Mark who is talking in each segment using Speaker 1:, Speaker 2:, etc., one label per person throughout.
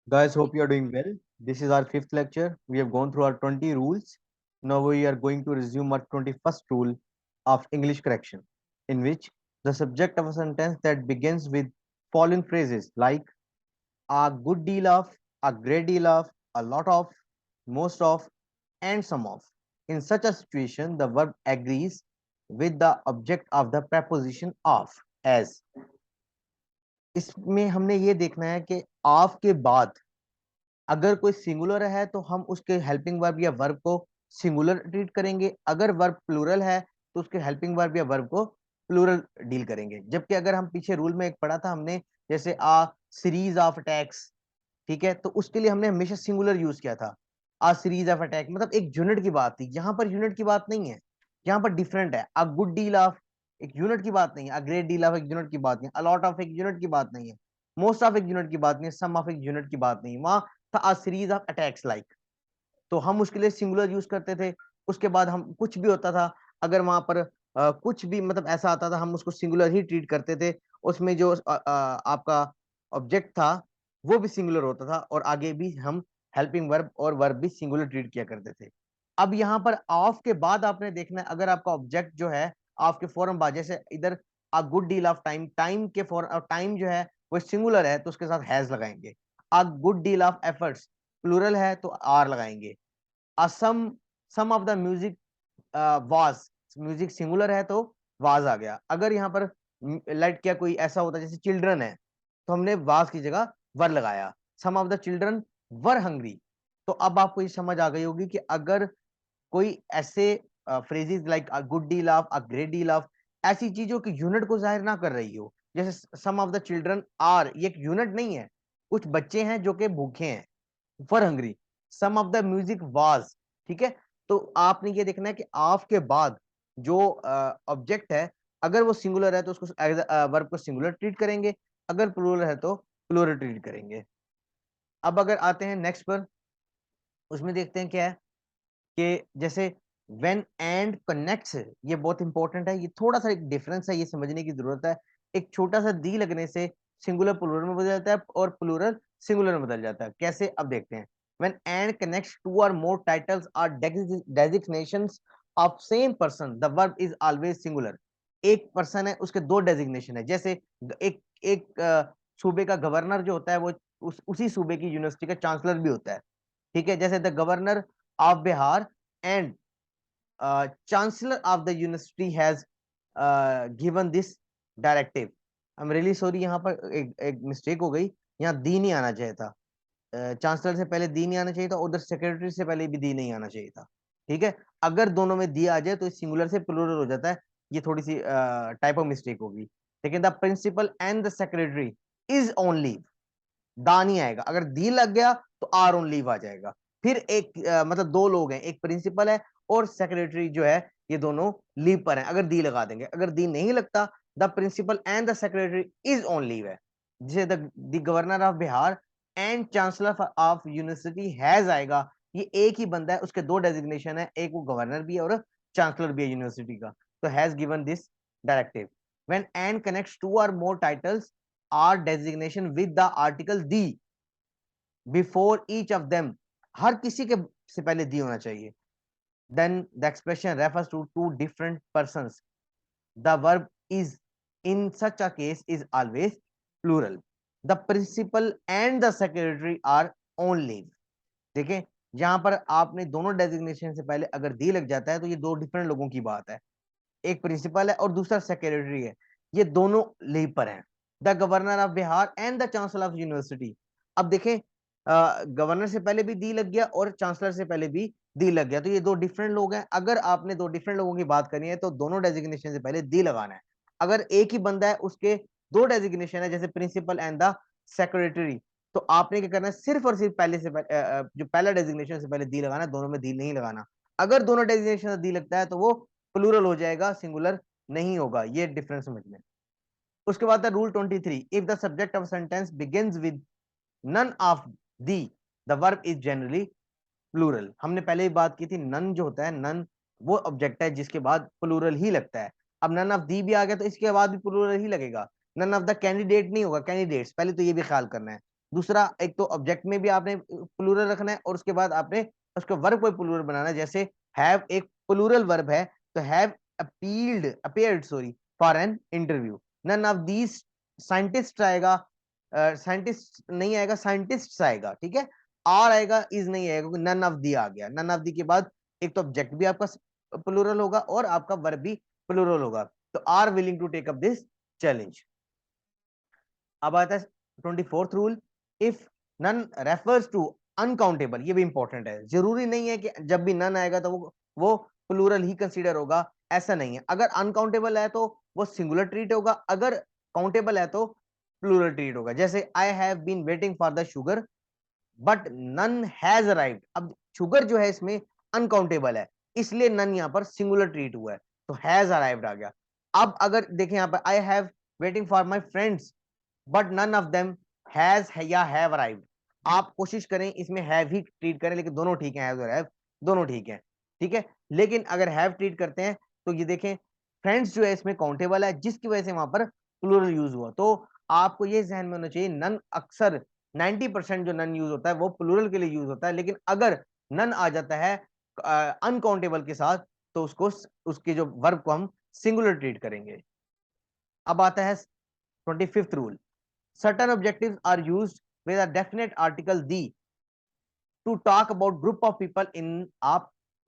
Speaker 1: Guys, hope you are doing well. This is our fifth lecture. We have gone through our 20 rules. Now we are going to resume our 21st rule of English correction, in which the subject of a sentence that begins with following phrases like a good deal of, a great deal of, a lot of, most of, and some of. In such a situation, the verb agrees with the object of the preposition of, as. इसमें हमने ये देखना है कि of के बाद अगर कोई सिंगुलर है तो हम उसके हेल्पिंग वर्ब या वर्ब को सिंगुलर ट्रीट करेंगे, अगर वर्ब प्लूरल है तो उसके हेल्पिंग वर्ब या वर्ब को प्लूरल डील करेंगे। जबकि अगर हम पीछे रूल में एक पढ़ा था हमने, जैसे आ सीरीज ऑफ अटैक्स, ठीक है, तो उसके लिए हमने हमेशा सिंगुलर यूज किया था। आ सीरीज ऑफ अटैक मतलब एक यूनिट की बात थी, यहाँ पर यूनिट की बात नहीं है, यहाँ पर डिफरेंट है। अ गुड डील ऑफ एक यूनिट की बात नहीं है, अ ग्रेट डील ऑफ एक यूनिट की बात नहीं है, अ लॉट ऑफ एक यूनिट की बात नहीं है, मोस्ट ऑफ एक यूनिट की बात नहीं है, सम ऑफ एक यूनिट की बात नहीं है। वहां था a series of attacks like, तो हम उसके लिए सिंगुलर यूज करते थे। उसके बाद हम कुछ भी होता था, अगर वहां पर कुछ भी मतलब ऐसा आता था, हम उसको सिंगुलर ही ट्रीट करते थे। उसमें जो आपका ऑब्जेक्ट था वो भी सिंगुलर होता था, और आगे भी हम हेल्पिंग वर्ब और वर्ब भी सिंगुलर ट्रीट किया करते थे। अब यहाँ पर ऑफ के बाद आपने देखना है, अगर आपका ऑब्जेक्ट जो है ऑफ के फौरन बाद, जैसे इधर अ good deal of time, time के फौरन, टाइम जो है वो सिंगुलर है तो उसके साथ हैज लगाएंगे। A good deal of efforts plural है तो आर लगाएंगे। असम some of the music was, music singular है तो वाज आ गया। अगर यहाँ पर लेट क्या कोई ऐसा होता है जैसे चिल्ड्रन है तो हमने वाज की जगह वर लगाया। Some of the children were hungry. तो अब आपको ये समझ आ गई होगी कि अगर कोई ऐसे phrases like a good deal of, a great deal of, ऐसी चीजों की यूनिट को जाहिर ना कर रही हो, जैसे सम ऑफ द चिल्ड्रन आर, ये एक यूनिट नहीं है, कुछ बच्चे हैं जो कि भूखे हैं, for hungry. Some of the music was, ठीक है। तो आपने ये देखना है कि ऑफ के बाद जो ऑब्जेक्ट है, अगर वो सिंगुलर है तो उसको एज वर्ब को सिंगुलर ट्रीट करेंगे, अगर प्लूरल है तो प्लूरल ट्रीट करेंगे। अब अगर आते हैं नेक्स्ट पर, उसमें देखते हैं क्या है कि जैसे व्हेन एंड कनेक्ट्स, ये बहुत इंपॉर्टेंट है, ये थोड़ा सा एक डिफरेंस है, ये समझने की जरूरत है। एक छोटा सा दी लगने से सिंगुलर प्लूरल में बदल जाता है और प्लूरल सिंगुलर में बदल जाता है। कैसे, अब देखते हैं। When and connects two or more titles और designations of same person, the verb is always singular. एक पर्सन है उसके दो डेजिग्नेशन है, जैसे एक एक सूबे का गवर्नर जो होता है वो उसी सूबे की यूनिवर्सिटी का चांसलर भी होता है, ठीक है। जैसे the governor of Bihar and chancellor of the university has given this directive। I am really sorry, यहाँ पर एक मिस्टेक हो गई, यहाँ दी नहीं आना चाहिए था। चांसलर से पहले दी नहीं आना चाहिए था, उधर सेक्रेटरी से पहले भी दी नहीं आना चाहिए था, ठीक है। अगर दोनों में दी आ जाए तो सिंगुलर से प्लूरल हो जाता है, ये थोड़ी सी टाइप ऑफ मिस्टेक होगी। लेकिन the principal and the secretary is on leave, दा नहीं आएगा, अगर दी लग गया तो आर ऑन लीव आ जाएगा। फिर एक मतलब दो लोग हैं, एक प्रिंसिपल है और सेक्रेटरी जो है, ये दोनों लीव पर हैं, अगर दी लगा देंगे। अगर दी नहीं लगता, the principal and the secretary is on leave है। जैसे the governor of Bihar and chancellor of university has आएगा, ये एक ही बंदा है, उसके दो डेजिग्नेशन है, एक वो गवर्नर भी है और चांसलर भी है यूनिवर्सिटी का, तो has given this directive. When and connects two or more titles or designation with the article the before each of them, हर किसी के से पहले दी होना चाहिए। then the expression refers to two different persons, the verb is in such a case is always plural। the principal and the secretary are on leave। देखें, यहां पर आपने दोनों डेजिग्नेशन से पहले अगर दी लग जाता है तो ये दो डिफरेंट लोगों की बात है, एक प्रिंसिपल है और दूसरा सेक्रेटरी है, ये दोनों लीव पर हैं। The governor of Bihar and the chancellor of university. अब देखें, गवर्नर से पहले भी दी लग गया और चांसलर से पहले भी दी लग गया, तो ये दो डिफरेंट लोग हैं। अगर आपने दो डिफरेंट लोगों की बात करनी है तो दोनों डेजिग्नेशन से पहले दी लगाना है। अगर एक ही बंदा है उसके दो डेजिग्नेशन है, जैसे प्रिंसिपल एंड द सेक्रेटरी, तो आपने क्या करना है, सिर्फ और सिर्फ पहले से जो पहला डेजिग्नेशन से पहले दी लगाना है, दोनों में दी नहीं लगाना। अगर दोनों डेजिग्नेशन से दी लगता है तो वो प्लूरल हो जाएगा, सिंगुलर नहीं होगा, ये डिफरेंस समझ लें। उसके बाद rule 23, if the subject of sentence begins with none of the, the verb is generally plural. हमने पहले ही बात की थी, नन जो होता है, नन वो ऑब्जेक्ट है जिसके बाद प्लूरल ही लगता है। अब नन ऑफ दी भी आ गया तो इसके बाद भी प्लूरल ही लगेगा। नन ऑफ द कैंडिडेट नहीं होगा, कैंडिडेट्स, पहले तो ये भी ख्याल करना है। दूसरा, एक तो ऑब्जेक्ट में भी आपने प्लूरल रखना है और उसके बाद आपने उसका वर्ब को प्लूरल बनाना है। जैसे हैव एक प्लूरल वर्ब है तो have appeared for an interview. None of these scientist आएगा, साइंटिस्ट नहीं आएगा, साइंटिस्ट्स आएगा, ठीक है। आर आएगा, इज नहीं आएगा, क्योंकि नन ऑफ दी आ गया। नन ऑफ दी के बाद एक तो ऑब्जेक्ट भी आपका प्लूरल होगा और आपका वर्ब भी प्लूरल होगा। तो are willing to take up this challenge. अब आता है 24th rule, if none refers to uncountable. ये भी इंपॉर्टेंट है, जरूरी नहीं है कि जब भी नन आएगा तो वो प्लूरल ही कंसीडर होगा, ऐसा नहीं है। अगर अनकाउंटेबल है तो वो सिंगुलर ट्रीट होगा, अगर काउंटेबल है तो प्लूरल ट्रीट होगा। जैसे I have been waiting for the sugar but none has arrived. अब शुगर जो है इसमें अनकाउंटेबल है, इसलिए नन यहाँ पर सिंगुलर ट्रीट हुआ है, तो हैज अराइव्ड आ गया। अब अगर देखें यहाँ पर, I have waiting for my friends but none of them has या हैव अराइव्ड। आप कोशिश करें इसमें हैव ही ट्रीट करें, लेकिन दोनों ठीक है, हैव और हैव दोनों ठीक है, ठीक है। लेकिन अगर हैव ट्रीट करते हैं तो ये देखें फ्रेंड्स जो है इसमें काउंटेबल है, जिसकी वजह से वहां पर प्लूरल यूज हुआ। तो आपको ये ध्यान में होना चाहिए, नन अक्सर 90% जो नन यूज होता है वो प्लूरल के लिए यूज होता है, लेकिन अगर नन आ जाता है अनकाउंटेबल के साथ तो उसको, उसके जो वर्ब को हम सिंगुलर ट्रीट करेंगे। अब आता है 25th rule, certain objectives are used with a definite article the to talk about group of people in a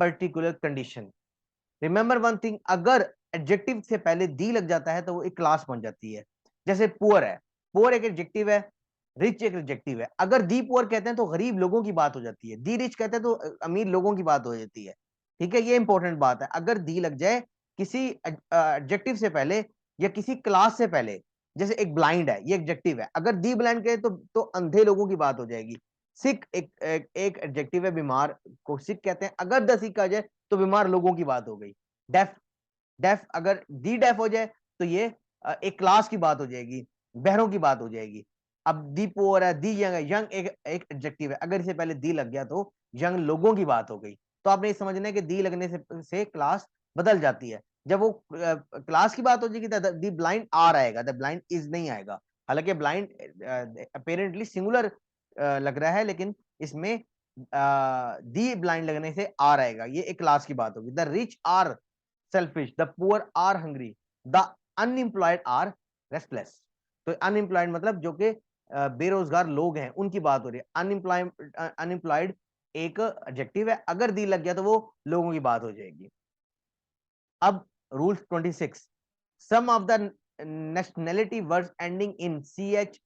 Speaker 1: particular condition. Remember one thing, अगर एडजेक्टिव से पहले दी लग जाता है तो वो एक क्लास बन जाती है। जैसे पुअर है, पुअर एक एडजेक्टिव है, रिच एक एडजेक्टिव है। अगर दी पुअर कहते हैं तो गरीब लोगों की बात हो जाती है, दी रिच कहते हैं तो अमीर लोगों की बात हो जाती है, ठीक है। ये इंपॉर्टेंट बात है, अगर दी लग जाए किसी एडजेक्टिव से पहले या किसी क्लास से पहले। जैसे एक ब्लाइंड है, ये एडजेक्टिव है, अगर दी ब्लाइंड कहे तो अंधे लोगों की बात हो जाएगी। सिक एक एडजेक्टिव है, बीमार को सिक कहते हैं, अगर द सिक आ जाए तो बीमार लोगों की बात हो गई। डेफ, डेफ अगर दी डेफ हो जाए तो ये एक क्लास की बात हो जाएगी, बहरों की बात हो जाएगी। अब दी पुअर है, दी यंग है, यंग एक एडजेक्टिव है, अगर इससे पहले दी लग गया तो यंग लोगों की बात हो गई। तो आपने ये समझना है कि दी लगने से क्लास बदल जाती है। जब वो क्लास की बात हो जाएगी तो दी ब्लाइंड आर आएगा, द ब्लाइंड इज नहीं आएगा। हालांकि ब्लाइंड अपेरेंटली सिंगुलर लग रहा है, लेकिन इसमें दी ब्लाइंड लगने से आर आएगा, ये एक क्लास की बात होगी। The rich are selfish, the poor are hungry, the unemployed are restless. तो अनएम्प्लॉयड मतलब जो कि बेरोजगार लोग हैं उनकी बात हो रही है। अनएम्प्लॉयड एक एडजेक्टिव है, अगर दी लग गया तो वो लोगों की बात हो जाएगी। अब rule 26, some of the nationality words ending in ch,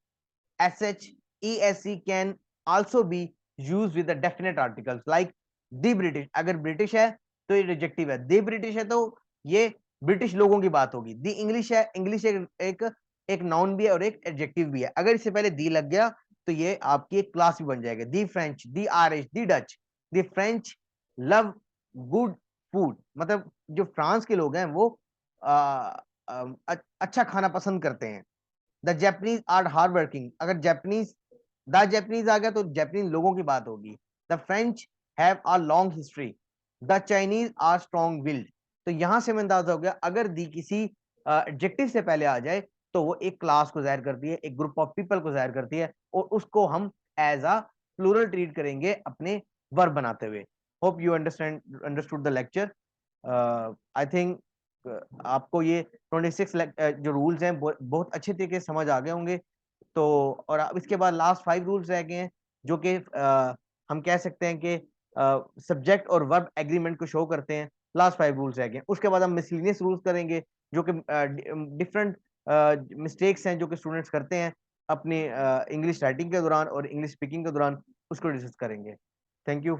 Speaker 1: sh, esc can also be used with the definite articles like the British. अगर ब्रिटिश है तो ये एडजेक्टिव है, द ब्रिटिश है तो ये ब्रिटिश लोगों की बात होगी। द इंग्लिश है, इंग्लिश एक नाउन भी है और एक एडजेक्टिव भी है, अगर इससे पहले दी लग गया तो ये आपकी एक क्लास भी बन जाएगा। दी फ्रेंच, दी आयरिश, दी डच। दी फ्रेंच लव गुड फूड, मतलब जो फ्रांस के लोग हैं वो अच्छा खाना पसंद करते हैं। The Japanese are hard working, अगर जैपनीज, द जैपनीज आ गया तो जैपनीज लोगों की बात होगी। The French have a long history, the Chinese are strong willed. तो यहां से मैं अंदाजा हो गया, अगर दी किसी एडजेक्टिव से पहले आ जाए तो वो एक क्लास को जाहिर करती है, एक ग्रुप ऑफ पीपल को जाहिर करती है, और उसको हम एज अ प्लूरल ट्रीट करेंगे अपने वर्ब बनाते हुए। Hope you understood the lecture. I think आपको ये 26 जो रूल्स हैं बहुत अच्छे तरीके से समझ आ गए होंगे। तो और अब इसके बाद लास्ट 5 रूल्स रह गए हैं, जो कि हम कह सकते हैं कि सब्जेक्ट और वर्ब एग्रीमेंट को शो करते हैं। लास्ट 5 रूल्स रह गए, उसके बाद हम मिसलिनियस रूल्स करेंगे, जो कि डिफरेंट मिस्टेक्स हैं जो कि स्टूडेंट्स करते हैं अपनी इंग्लिश राइटिंग के दौरान और इंग्लिश स्पीकिंग के दौरान, उसको डिस्कस करेंगे। Thank you.